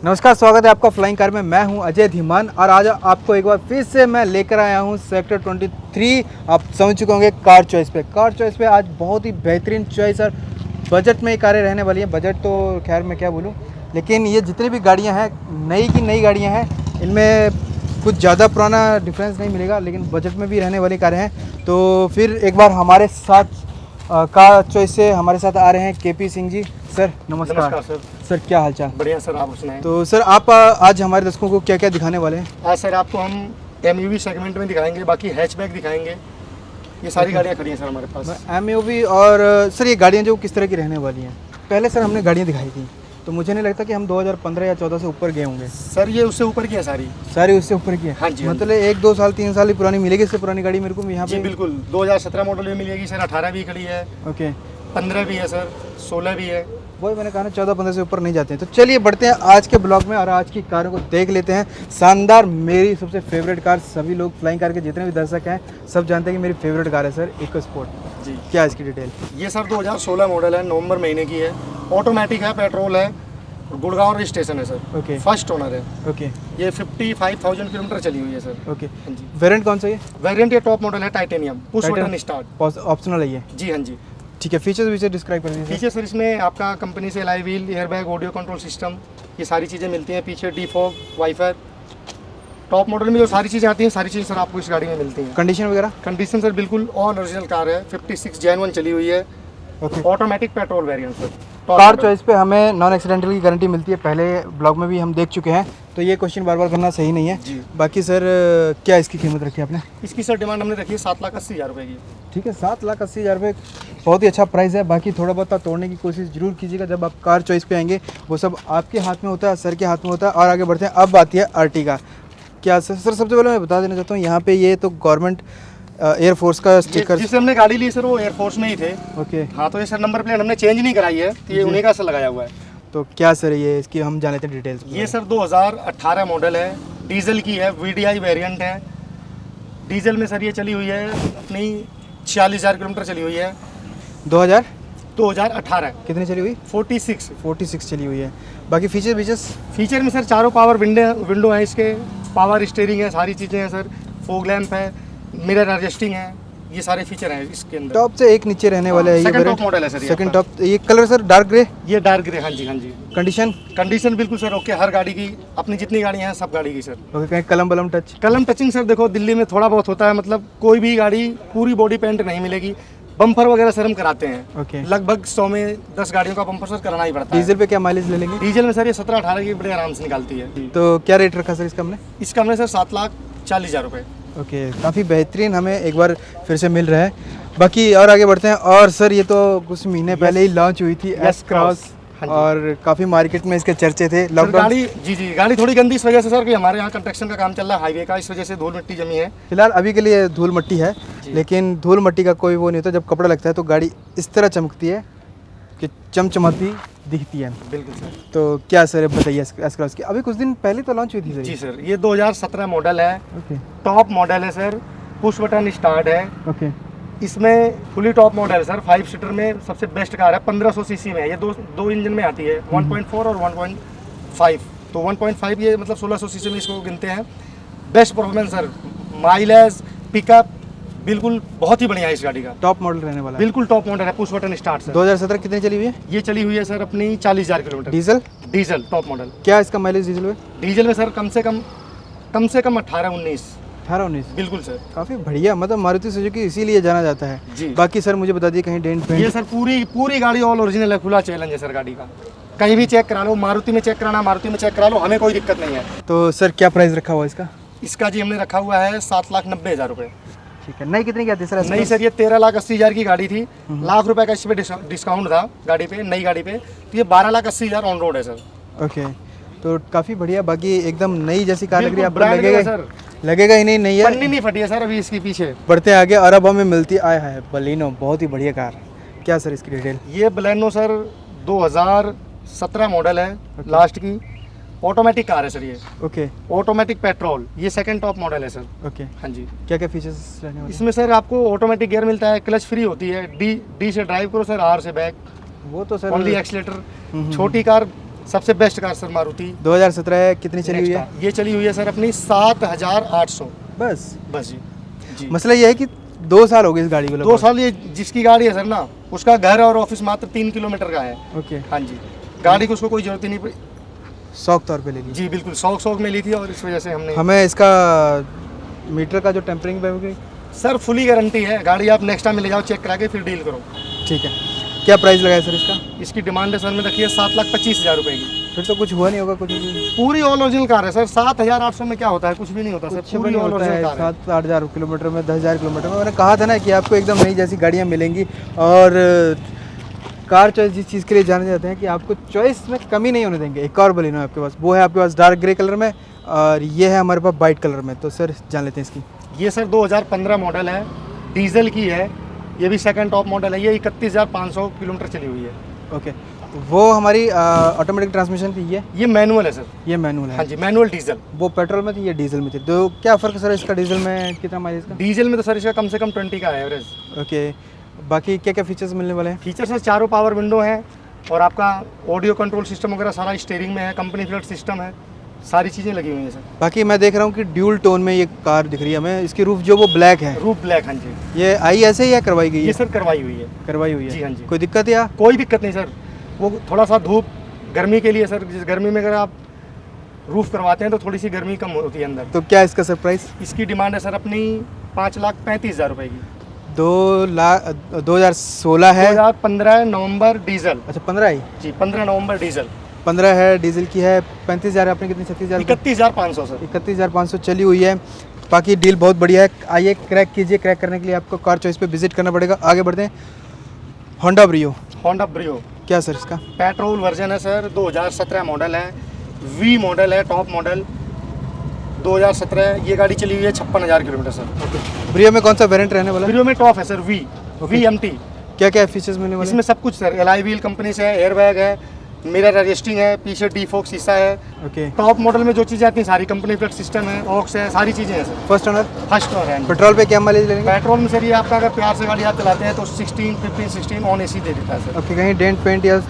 नमस्कार, स्वागत है आपका फ्लाइंग कार में। मैं हूं अजय धीमान और आज आपको एक बार फिर से मैं लेकर आया हूं सेक्टर 23। आप समझ चुके होंगे कार चॉइस पे। कार चॉइस पे आज बहुत ही बेहतरीन चॉइस और बजट में ही कारें रहने वाली हैं। बजट तो खैर मैं क्या बोलूं, लेकिन ये जितनी भी गाड़ियां हैं नई की नई गाड़ियां हैं, इनमें कुछ ज़्यादा पुराना डिफरेंस नहीं मिलेगा, लेकिन बजट में भी रहने वाली कारें हैं। तो फिर एक बार हमारे साथ कार चॉइस से हमारे साथ आ रहे हैं केपी सिंह जी। सर नमस्कार। सर। सर क्या हालचाल? बढ़िया सर, आप सुनाएं। तो सर आप आज हमारे दर्शकों को क्या क्या दिखाने वाले हैं? आज सर आपको हम एमयूवी सेगमेंट में दिखाएंगे, बाकी हैचबैक दिखाएंगे। ये सारी गाड़ियाँ खड़ी हैं सर हमारे पास। एमयूवी। और सर ये गाड़ियाँ जो किस तरह की रहने वाली हैं? पहले सर हमने गाड़ियाँ दिखाई थी, तो मुझे नहीं लगता कि हम 2015 या 14 से ऊपर गए होंगे। सर ये उससे ऊपर की है सारी उससे ऊपर की है। हाँ जी, मतलब 1 2 साल 3 साल ही पुरानी मिलेगी इससे पुरानी गाड़ी मेरे को यहाँ जी पे? बिल्कुल। 2017 मॉडल भी मिलेगी सर, 18 भी खड़ी है, ओके। 15 भी है सर, 16 भी है। वही मैंने कहा ना, 14-15 से ऊपर नहीं जाते हैं। तो चलिए बढ़ते हैं आज के ब्लॉग में और आज की कारों को देख लेते हैं। शानदार, मेरी सबसे फेवरेट कार, सभी लोग फ्लाइंग कार के जितने भी दर्शक हैं सब जानते हैं कि मेरी फेवरेट कार है सर इको स्पोर्ट। जी क्या है इसकी डिटेल? ये सर 2016 मॉडल है, नवंबर महीने की है, ऑटोमेटिक है, पेट्रोल है, गुड़गांव रजिस्ट्रेशन है सर। ओके। फर्स्ट ओनर है। ओके। ये 55,000 किलोमीटर चली हुई है सर। ओके। हाँ जी। वेरिएंट कौन सा है? वेरिएंट ये टॉप मॉडल है, titanium, push button start, optional है ये? जी हाँ जी। ठीक है, फीचर्स डिस्क्राइब कर दीजिए। पीछे सर इसमें आपका कंपनी से alloy wheel, airbag, audio control system, ये सारी चीज़ें मिलती हैं। पीछे डीफॉग, वाईफाई। टॉप मॉडल में जो सारी चीज़ें आती हैं, सारी चीज़ें सर आपको इस गाड़ी में मिलती हैं। कंडीशन वगैरह? कंडीशन सर बिल्कुल ऑन ओरिजिनल कार है, 56 Gen 1 चली हुई है। Okay. Automatic petrol variant sir. Car choice पे हमें नॉन एक्सीडेंटल की गारंटी मिलती है, पहले ब्लॉग में भी हम देख चुके हैं, तो ये क्वेश्चन बार बार करना सही नहीं है जी। बाकी सर क्या इसकी कीमत रखी है आपने? इसकी सर डिमांड हमने रखी है 7,80,000 रुपये की। ठीक है, 7,80,000 रुपये बहुत ही अच्छा प्राइस है। बाकी थोड़ा बहुत तोड़ने की कोशिश जरूर कीजिएगा जब आप कार चॉइस पे आएंगे, वो सब आपके हाथ में होता है, सर के हाथ में होता है। और आगे बढ़ते हैं, अब आती है आर्टिगा। क्या सर सबसे पहले मैं बता देना चाहता हूँ, यहाँ पे ये तो गवर्नमेंट एयरफोर्स का स्टिकर। जिससे हमने गाड़ी ली सर वो एयरफोर्स में ही थे। ओके। हाँ, तो ये सर नंबर प्लेट हमने चेंज नहीं कराई है, तो ये उन्हीं का सर लगाया हुआ है। तो क्या सर ये इसकी हम जान लेते हैं डिटेल्स? ये सर 2018 मॉडल है, डीजल की है, VDI वेरिएंट है। डीजल में सर ये चली हुई है अपनी 46,000 किलोमीटर चली हुई है। 2018 कितनी चली हुई? 46 चली हुई है। बाकी फीचर्स? फीचर में सर चारों पावर विंडो है इसके, पावर स्टीयरिंग है, सारी चीज़ें हैं सर, फॉग लैंप है, मिरर एडजस्टिंग है, ये सारे फीचर हैं इसके अंदर। टॉप से एक नीचे रहने वाला है ये सेकंड टॉप मॉडल है सर। Second top. ये कलर सर डार्क ग्रे? ये डार्क ग्रे, हाँ जी हाँ जी। कंडीशन बिल्कुल सर ओके, हर गाड़ी की अपनी जितनी गाड़ियाँ हैं सब गाड़ी की सर। ओके। कहीं कलम बलम टच? कलम टचिंग सर देखो दिल्ली में थोड़ा बहुत होता है, मतलब कोई भी गाड़ी पूरी बॉडी पेंट नहीं मिलेगी। बम्पर वगैरह सर हम कराते हैं। ओके। लगभग 100 में 10 गाड़ियों का बम्पर सर कराना ही पड़ता है। डीजल पे क्या माइलेज ले लेंगे? डीजल में सर ये 17-18 की बड़े आराम से निकालती है। तो क्या रेट रखा सर इसका हमने? इसका हमने सर 7,40,000 रुपये। ओके, काफ़ी बेहतरीन हमें एक बार फिर से मिल रहा है। बाकी और आगे बढ़ते हैं। और सर ये तो कुछ महीने पहले ही लॉन्च हुई थी एस क्रॉस, और काफ़ी मार्केट में इसके चर्चे थे। लॉकडाउन गाड़ी जी गाड़ी थोड़ी गंदी इस वजह से सर कि हमारे यहाँ कंस्ट्रक्शन का काम चल रहा है हाईवे का, इस वजह से धूल मिट्टी जमी है। फिलहाल अभी के लिए धूल मट्टी है, लेकिन धूल मट्टी का कोई वो नहीं होता। जब कपड़ा लगता है तो गाड़ी इस तरह चमकती है कि चमचमाती दिखती है। बिल्कुल सर। तो क्या सर बताइए एस क्रॉस की? अभी कुछ दिन पहले तो लॉन्च हुई थी सर। जी सर, ये 2017 मॉडल है। ओके। टॉप मॉडल है सर, पुश बटन स्टार्ट है। ओके। इसमें फुली टॉप मॉडल है सर, 5 सीटर में सबसे बेस्ट कार है, 1500 सीसी में है। ये दो इंजन में आती है, 1.4 और 1.5। तो 1.5 ये मतलब 1600 सीसी में इसको गिनते हैं। Best performance sir, mileage, pickup बिल्कुल बहुत ही बढ़िया है इस गाड़ी का। टॉप मॉडल रहने वाला है। बिल्कुल टॉप मॉडल है, पुश बटन स्टार्ट सर। 2017 कितनी चली हुई है? ये चली हुई है सर अपनी 40,000 किलोमीटर। Diesel top model. क्या इसका माइलेज डीजल में? डीजल में सर कम से कम 18-19। बिल्कुल सर। काफ़ी बढ़िया, मतलब मारुति सुजुकी इसीलिए जाना जाता है जी। बाकी सर मुझे बता दिए कहीं डेंट पेंट? ये सर पूरी गाड़ी ऑल ओरिजिनल है, खुला चैलेंज है सर गाड़ी का। कहीं भी चेक करा लो, मारुति में चेक कराना मारुति में चेक करा लो, हमें कोई दिक्कत नहीं है। तो सर क्या प्राइस रखा हुआ इसका? इसका जी हमने रखा हुआ है 7,90,000 रुपये। ठीक है। नई कितनी की आती है सर? नहीं सर, ये 13,80,000 की गाड़ी थी, लाख रुपए का इस पे डिस्काउंट था गाड़ी पे, नई गाड़ी पे। तो ये 12,80,000 ऑन रोड है सर। ओके, तो काफ़ी बढ़िया। बाकी एकदम नई जैसी कार लग रही है आपको? ब्रांड न्यू है सर, लगेगा ही नहीं है। पन्नी नहीं फटी है सर अभी इसके पीछे। बढ़ते हैं आगे और अब हमें मिलती आया है बलिनो, बहुत ही बढ़िया कार। क्या सर इसकी डिटेल? ये बलेनो सर 2017 मॉडल है, लास्ट की। ऑटोमेटिक कार है सर ये। ओके। ऑटोमेटिक पेट्रोल, ये सेकंड टॉप मॉडल है सर। ओके। हाँ जी। क्या क्या फीचर्स रहने वाले? इसमें सर आपको ऑटोमेटिक गियर मिलता है, क्लच फ्री होती है, डी से ड्राइव करो सर, आर से बैक, वो तो सर ओनली एक्सीलेटर। छोटी कार सबसे बेस्ट कार सर मारुति 2017 है, कितनी चली हुई है? ये चली हुई है सर अपनी 7,800 बस बस जी जी। मसला ये है कि 2 साल हो गए इस गाड़ी को 2 साल ये जिसकी गाड़ी है सर ना, उसका घर और ऑफिस मात्र 3 किलोमीटर का है। ओके, हाँ जी, गाड़ी को उसको कोई जरूरत ही नहीं पड़ी। शौक तौर पे ले ली? जी बिल्कुल, शौक में ली थी और इस वजह से हमने। हमें इसका मीटर का जो टेम्परिंग होगी सर फुली गारंटी है, गाड़ी आप नेक्स्ट टाइम में ले जाओ, चेक करा के फिर डील करो। ठीक है, क्या प्राइस लगाया सर इसका? इसकी डिमांड है सर में रखी है 7,25,000 रुपए की। फिर तो कुछ हुआ नहीं होगा कुछ भी? पूरी ऑल ओरिजिनल कार है सर। 7,800 में क्या होता है, कुछ भी नहीं होता सर। कुछ भी पूरी नहीं ऑल होता है। ओरिजिनल कार है। 7-8 हज़ार किलोमीटर में, 10,000 किलोमीटर में, मैंने कहा था ना कि आपको एकदम नई जैसी गाड़ियाँ मिलेंगी। और कार चॉइस जिस चीज़ के लिए जाने जाते हैं कि आपको चॉइस में कमी नहीं होने देंगे। एक और बलिनो है आपके पास, वो है आपके पास डार्क ग्रे कलर में, और ये है हमारे पास वाइट कलर में। तो सर जान लेते हैं इसकी। ये सर 2015 मॉडल है, डीजल की है। ये भी सेकंड टॉप मॉडल है। ये 31,500 किलोमीटर चली हुई है। ओके, वो हमारी ऑटोमेटिक ट्रांसमिशन थी। ये मैनुअल है सर। ये मैनुअल है? हाँ जी, मैनुअल डीजल। वो पेट्रोल में थी, ये डीजल में थी। तो क्या फ़र्क है सर इसका डीजल में, कितना माइलेज का? डीजल में तो सर इसका कम से कम 20 का है एवरेज। ओके, बाकी क्या क्या फीचर्स मिलने वाले हैं? फीचर सर चारों पावर विंडो हैं और आपका ऑडियो कंट्रोल सिस्टम वगैरह सारा स्टीयरिंग में है, कंपनी फिटेड सिस्टम है, सारी चीज़ें लगी हुई हैं सर। बाकी मैं देख रहा हूँ कि ड्यूल टोन में ये कार दिख रही है हमें। इसकी रूफ जो वो ब्लैक है, रूफ ब्लैक। हाँ जी, ये आई ऐसे ही या करवाई गई ये है? सर करवाई हुई है। करवाई हुई है जी हाँ जी। कोई दिक्कत या? कोई दिक्कत नहीं सर। वो थोड़ा सा धूप गर्मी के लिए सर, जिस गर्मी में अगर आप रूफ करवाते हैं तो थोड़ी सी गर्मी कम होती है अंदर। तो क्या इसका सरप्राइज? इसकी डिमांड है सर अपनी 5,35,000 रुपए की। 2016 है? 2015 नवंबर डीजल। अच्छा 15 ही? जी 15 नवंबर डीजल। 15 है, डीजल की है। 35,000 आपने कितनी? 36,000? 31,500 सर। 31,500 चली हुई है। बाकी डील बहुत बढ़िया है। आइए क्रैक कीजिए। क्रैक करने के लिए आपको कार चॉइस पे विजिट करना पड़ेगा। आगे बढ़ते हैं। Honda Brio. होंडा ब्रियो क्या सर इसका? पेट्रोल वर्जन है सर, 2017 मॉडल है, वी मॉडल है, टॉप मॉडल 2017। ये गाड़ी चली हुई है 56,000 किलोमीटर सर। ब्रियो में कौन सा वेरिएंट रहने वाला है? ब्रियो में टॉप है सर, वी VMT। क्या क्या फीचर्स मिलने वाले हैं? इसमें सब कुछ सर, एलॉय व्हील कंपनी से है, एयरबैग है, मिरर एडजस्टिंग है, पीछे डीफॉग शीशा है। ओके, टॉप मॉडल में जो चीज़ें आती हैं सारी, कंपनी फिटेड सिस्टम है, ऑक्स है, सारी चीज़ें हैं sir. First owner? First owner है। पेट्रोल पे क्या माइलेज लेंगे? पेट्रोल में सर ये आपका अगर प्यार से गाड़ी आप चलाते हैं तो 16 ऑन AC दे देता है सर। ओके, कहीं डेंट पेंट या?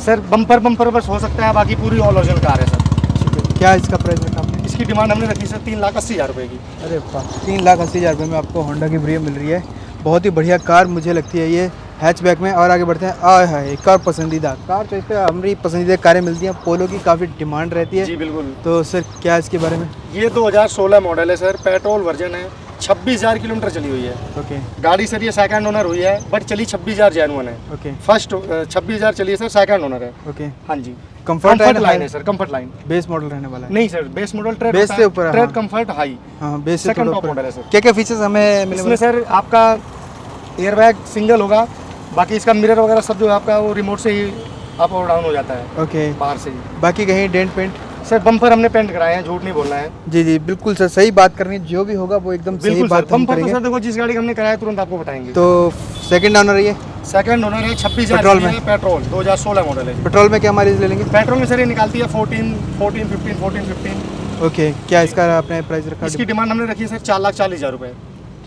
सर बम्पर बस हो सकता है, बाकी पूरी ऑल ओरिजिनल कार है सर। ठीक है, क्या इसका प्राइस रखा आपने? इसकी डिमांड हमने रखी सर 3,80,000 रुपए की। अरे वाह, 3,80,000 रुपये में आपको होंडा की ब्रियो मिल रही है। बहुत ही बढ़िया कार मुझे लगती है ये, हैचबैक में। और आगे बढ़ते हैं। आए हाय, एक और पसंदीदा कार चॉइस पे हमारी पसंदीदा कारें मिलती हैं। पोलो की काफ़ी डिमांड रहती है। जी बिल्कुल। तो सर क्या इसके बारे में? ये 2016 मॉडल है सर, पेट्रोल वर्जन है, 26,000 किलोमीटर चली हुई है। ओके गाड़ी सर ये सेकंड ओनर हुई है, बट चली 26,000 जेन्युइन है। ओके फर्स्ट 26,000 चली है सर, सेकंड ओनर है। ओके, हाँ जी। कंफर्ट कंफर्ट लाइन है sir, comfort line. Base model रहने वाला है? नहीं sir, base model trade base से ऊपर है, ट्रेड हाँ। Comfort high. हाँ, बेस से सेकंड थोड़ा टॉप ऊपर। मॉडल है सर। क्या क्या फीचर्स हमें मिले? इसमें सर आपका एयरबैग सिंगल होगा, बाकी इसका मिरर वगैरह सब जो है आपका वो रिमोट से ही अप और डाउन हो जाता है, ओके, बाहर से ही। बाकी कहीं डेंट पेंट? सर बम्पर हमने पेंट कराए हैं, झूठ नहीं बोलना है। जी जी बिल्कुल सर, सही बात करनी है। जो भी होगा वो एकदम सही बिल्कुल बात सर, हम बम्पर तो करेंगे। सर देखो जिस गाड़ी का हमने कराया तुरंत आपको बताएंगे। तो सेकंड ओनर है ये? सेकंड ओनर है, 26,000 पेट्रोल में? पेट्रोल 2016 मॉडल है। पेट्रोल में क्या माइलेज ले लेंगे? पेट्रोल में सर ये निकालती है 14, 15। ओके, क्या इसका आपने प्राइस रखा? इसकी डिमांड हमने रखी है सर 4,40,000 रुपए।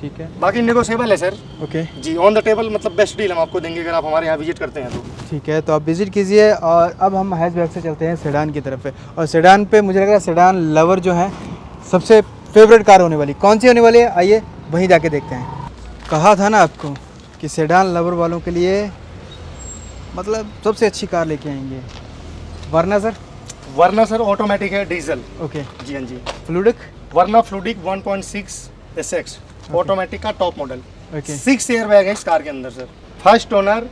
ठीक है, बाकी नेगोशिएबल है sir. Okay ji, on the table, मतलब बेस्ट डील हम आपको देंगे अगर आप हमारे यहाँ विजिट करते हैं तो। ठीक है, तो आप विजिट कीजिए। और अब हम हैचबैक से चलते हैं सेडान की तरफ पे। और सेडान पे मुझे लग रहा है सेडान लवर जो है सबसे फेवरेट कार होने वाली। कौन सी होने वाली है, आइए वहीं जाके देखते हैं। कहा था ना आपको कि सेडान लवर वालों के लिए मतलब सबसे अच्छी कार लेके आएंगे। वरना सर? वरना सर ऑटोमेटिक है, डीजल। ओके, जी हाँ जी। फ्लूडिक? वरना फ्लूडिक 1.6 SX ऑटोमेटिक का टॉप मॉडल। ओके, 6 एयरबैग है इस कार के अंदर सर। फर्स्ट ओनर,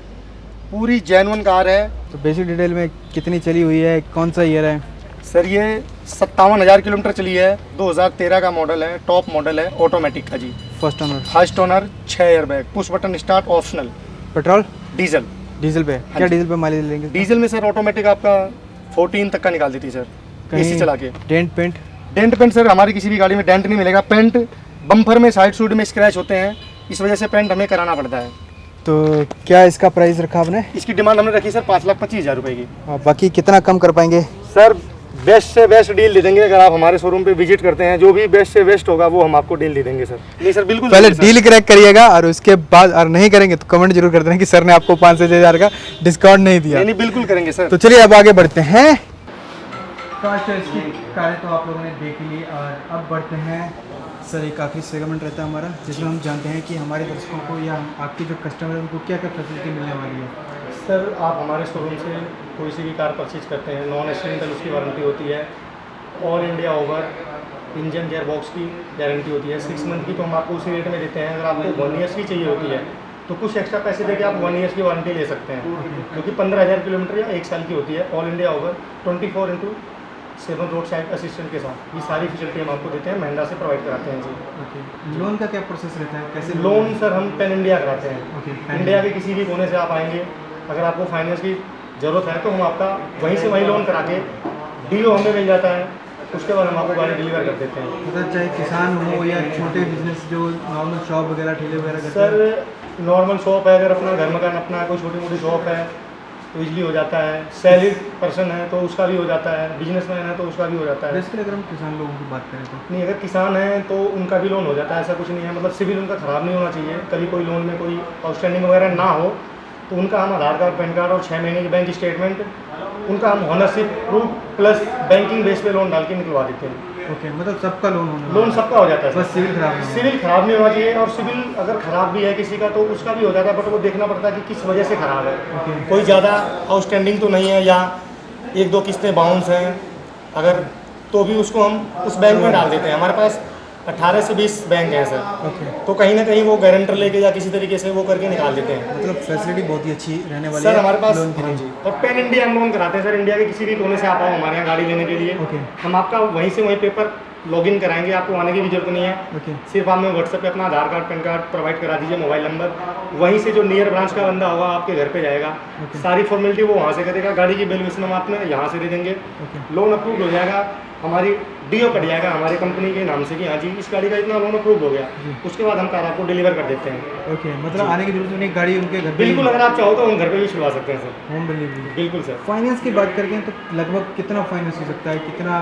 पूरी जेन्युइन कार है तो बेसिक डिटेल में कितनी चली हुई है, कौन सा ईयर है? सर। ये 57,000 किलोमीटर चली है, 2013 का मॉडल है, टॉप मॉडल है, ऑटोमेटिक का जी। First owner? First owner, 6 airbag, push button start, optional. Petrol? Diesel? Diesel पे क्या? डीजल पे माइलेज लेंगे? डीजल में सर ऑटोमेटिक आपका 14 तक का निकाल देती है सर, AC चला के। Dent paint? Dent paint sir हमारी किसी भी गाड़ी में डेंट नहीं मिलेगा। पेंट बम्पर में साइड सूड में स्क्रैच होते हैं, इस वजह से पेंट हमें कराना पड़ता है। तो क्या इसका प्राइस रखा आपने? इसकी डिमांड हमने रखी सर 5,25,000 रुपए की। और बाकी कितना कम कर पाएंगे? सर बेस्ट से बेस्ट डील दे देंगे अगर आप हमारे शोरूम पे विजिट करते हैं। जो भी बेस्ट से बेस्ट होगा वो हम आपको डील दे देंगे सर। नहीं सर, बिल्कुल पहले देंगे सर। डील क्रैक करिएगा और उसके बाद, और नहीं करेंगे तो कमेंट जरूर कर देना कि सर ने आपको 5 से 6,000 का डिस्काउंट नहीं दिया। नहीं बिल्कुल करेंगे सर। तो चलिए अब आगे बढ़ते हैं। कार चॉइस की कारें तो आप लोगों ने देख ली और अब बढ़ते हैं सर। एक काफ़ी सेगमेंट रहता है हमारा जिसमें हम जानते हैं कि हमारे दर्शकों को या आपके जो कस्टमर हैं उनको क्या क्या फैसिलिटी मिलने वाली है। सर आप हमारे शोरूम से कोई सी भी कार परचेज करते हैं, नॉन एक्सीडेंटल उसकी वारंटी होती है, all India over engine gear box की गारंटी होती है। 6 मंथ की तो हम आपको उसी रेट में देते हैं। अगर आपको 1 ईयर्स की चाहिए होती है तो कुछ एक्स्ट्रा पैसे देके आप 1 ईयर्स की वारंटी ले सकते हैं, जो कि 15,000 किलोमीटर या 1 साल की होती है। All India over 24/7 road side assistant के साथ ये सारी फैसिलिटी हम आपको देते हैं, महिंद्रा से प्रोवाइड कराते हैं जी। ओके, लोन का क्या प्रोसेस रहता है, कैसे लोन सर हम पैन इंडिया कराते हैं। ओके, इंडिया के किसी भी कोने से आप आएंगे, अगर आपको फाइनेंस की ज़रूरत है तो हम आपका वहीं से वहीं लोन करा के डीओ हमें मिल जाता है, उसके बाद हम आपको गाड़ी डिलीवर कर देते हैं। मतलब चाहे किसान हो या छोटे बिजनेस जो नॉर्मल शॉप वगैरह ठेले वगैरह करते सर हैं। नॉर्मल शॉप है, अगर अपना घर मकान अपना है, कोई छोटी मोटी शॉप है तो इजली हो जाता है। सैलरीड पर्सन है तो उसका भी हो जाता है, बिजनेसमैन है तो उसका भी हो जाता है। बेसिकली अगर हम किसान लोगों की बात करें तो नहीं, अगर किसान है तो उनका भी लोन हो जाता है, ऐसा कुछ नहीं है। मतलब सिविल उनका ख़राब नहीं होना चाहिए, कभी कोई लोन में कोई आउटस्टैंडिंग वगैरह ना हो तो उनका हम आधार कार्ड, पैन कार्ड और 6 महीने की बैंक स्टेटमेंट, उनका हम ownership proof plus banking base पे लोन डाल के निकलवा देते हैं। ओके, मतलब सबका लोन होना लोन सबका हो जाता है, बस सिविल खराब नहीं सिविल खराब नहीं होना चाहिए। और सिविल अगर खराब भी है किसी का तो उसका भी हो जाता है, बट वो देखना पड़ता है कि किस वजह से खराब है। ओके। कोई ज़्यादा आउटस्टैंडिंग तो नहीं है या 1-2 किस्तें बाउंस हैं अगर, तो भी उसको हम उस बैंक में डाल देते हैं। हमारे पास 18 से 20 बैंक हैं सर, ओके, तो कहीं ना कहीं वो गारंटर लेके या किसी तरीके से वो करके निकाल देते हैं। मतलब फैसिलिटी बहुत ही अच्छी रहने वाली सर है हमारे पास लोन के लिए। और पैन इंडिया हम लोन कराते हैं सर। इंडिया के किसी भी कोने से आप आओ हमारे यहाँ गाड़ी लेने के लिए, ओके, हम आपका वहीं से वहीं पेपर लॉगिन कराएंगे, आपको आने की भी जरूरत नहीं है। ओके, सिर्फ आप हमें व्हाट्सएप पे अपना आधार कार्ड, पैन कार्ड प्रोवाइड करा दीजिए, मोबाइल नंबर, वहीं से जो नियर ब्रांच का बंदा होगा आपके घर पे जाएगा, ओके। सारी फॉर्मेलिटी वो वहाँ से करेगा, गाड़ी की वैल्यूएशन हम आपने यहाँ से दे देंगे, ओके, लोन अप्रूव हो जाएगा, हमारी डीओ कट जाएगा हमारी कंपनी के नाम से कि हाँ जी इस गाड़ी का इतना लोन अप्रूव हो गया, जी। उसके बाद हम कार आपको डिलीवर कर देते हैं। ओके, मतलब आने की जरूरत नहीं, गाड़ी उनके घर पे बिल्कुल, अगर आप चाहो तो हम घर पे भी छुड़वा सकते हैं सर। Home delivery. बिल्कुल सर। फाइनेंस की बात करके तो लगभग कितना फाइनेंस हो सकता है, कितना?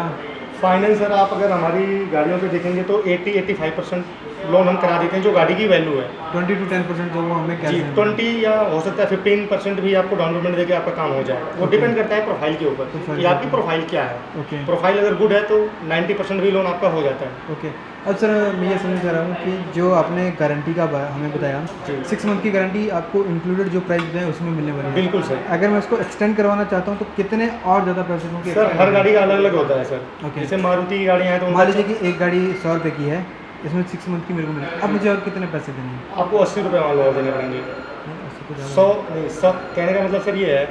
फाइनेंस सर आप अगर हमारी गाड़ियों पे देखेंगे तो 80-85% लोन हम करा देते हैं जो गाड़ी की वैल्यू है। 20 to 10% जो वो हमें जी, कैश 20 या हो सकता है 15% भी आपको डाउन पेमेंट देके आपका काम हो जाए। वो Okay. डिपेंड करता है प्रोफाइल के ऊपर Profile कि के आपकी ऊपर। प्रोफाइल क्या है। ओके, प्रोफाइल अगर गुड है तो 90% भी लोन आपका हो जाता है। ओके। अब सर मैं ये समझ चाह रहा हूँ कि जो आपने गारंटी का हमें बताया, जी। 6 मंथ की गारंटी आपको इंक्लूडेड जो प्राइस बताया उसमें मिलने वाली है। बिल्कुल सर। अगर मैं उसको एक्सटेंड करवाना चाहता हूँ तो कितने और ज़्यादा पैसे होंगे? सर हर गाड़ी का अलग अलग होता है सर। Okay. जैसे मारुति की गाड़ियाँ हैं तो मान उनका लीजिए कि एक गाड़ी 100 रुपये की है, इसमें 6 मंथ की मेरे को मिली, अब मुझे और कितने पैसे देने हैं? आपको 80 रुपये मान लो और देने पड़ेंगे। नहीं, 80 तो ज़्यादा 100 नहीं, सब कहने का मतलब सर ये है,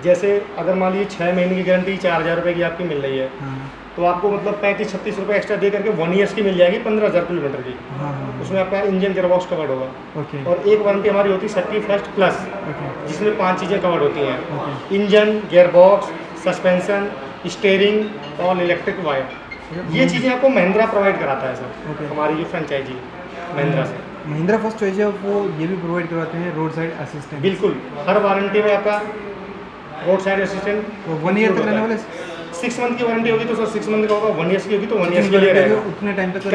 जैसे अगर मान लीजिए 6 महीने की गारंटी 4,000 रुपये की आपकी मिल रही है, हाँ, तो आपको मतलब 35-36 रुपये एक्स्ट्रा दे करके 1 ईयर्स की मिल जाएगी 15,000 किलोमीटर की। हाँ, हाँ, उसमें आपका इंजन गियरबॉक्स कवर्ड होगा ओके, और एक वारंटी हमारी होती है सेफ्टी फर्स्ट प्लस, ओके, जिसमें 5 चीज़ें कवर्ड होती हैं। Okay. Engine, gearbox, suspension, steering और इलेक्ट्रिक वायर, ये चीज़ें आपको महिंद्रा प्रोवाइड कराता है सर। ओके। हमारी जो फ्रेंचाइजी महिंद्रा से। महिंद्रा फर्स्ट चॉइस है वो ये भी प्रोवाइड करवाते हैं रोड साइड असिस्टेंट। बिल्कुल, हर वारंटी में आपका रोड साइड असिस्टेंट तो 1 ईयर तक रहने वाले 6 मंथ की वारंटी होगी तो सर 6 मंथ का होगा, 1 ईयर्स की होगी तो 1 ईयर्स के लिए रहेगा। उतने टाइम तक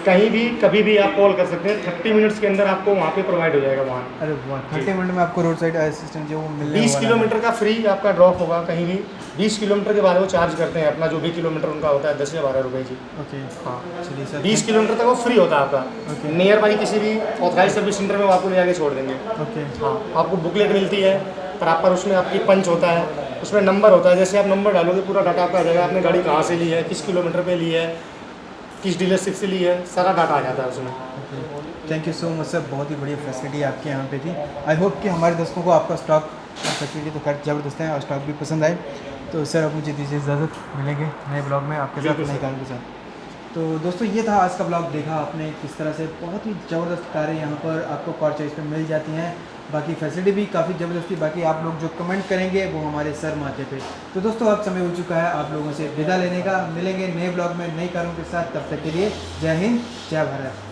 कहीं भी कभी भी आप कॉल कर सकते हैं, 30 मिनट्स के अंदर आपको वहाँ पे प्रोवाइड हो जाएगा वाहन। अरे वाह, 30 मिनट में आपको रोड साइड असिस्टेंट जो वो मिलने 20 वाला है। किलोमीटर का फ्री आपका ड्रॉप होगा कहीं भी। 20 किलोमीटर के बाद वो चार्ज करते हैं अपना, जो भी किलोमीटर उनका होता है 10 या 12 रुपये जी। ओके, हाँ, चलिए सर। 20 किलोमीटर तक वो फ्री होता है आपका। ओके। नियर बाई किसी भी ऑथराइज सर्विस सेंटर में वो आपको ले जाके छोड़ देंगे। ओके, हाँ, आपको बुकलेट मिलती है प्रॉपर, उसमें आपकी पंच होता है, उसमें नंबर होता है। जैसे आप नंबर डालोगे पूरा डाटा आपका आ जाएगा, आपने गाड़ी कहाँ से ली है, किस किलोमीटर पे ली है, किस डीलरशिप से ली है, सारा डाटा आ जाता है उसमें। Thank you so much sir, बहुत ही बढ़िया फैसिलिटी आपके यहाँ पे थी। आई होप कि हमारे दोस्तों को आपका स्टॉक और फैसिलिटी तो खैर ज़बरदस्त है और स्टॉक भी पसंद आए। तो सर अब मुझे दीजिए इजाज़त, मिलेंगे नए ब्लॉग में आपके साथ, नई कार के साथ। तो दोस्तों ये था आज का ब्लॉग। देखा आपने किस तरह से बहुत ही ज़बरदस्त कारें यहाँ पर आपको कार चॉइस पे मिल जाती हैं, बाकी फैसिलिटी भी काफ़ी ज़बरदस्त थी। बाकी आप लोग जो कमेंट करेंगे वो हमारे सर माथे पे। तो दोस्तों अब समय हो चुका है आप लोगों से विदा लेने का। मिलेंगे नए ब्लॉग में नई कारों के साथ, तब तक के लिए जय हिंद, जय भारत।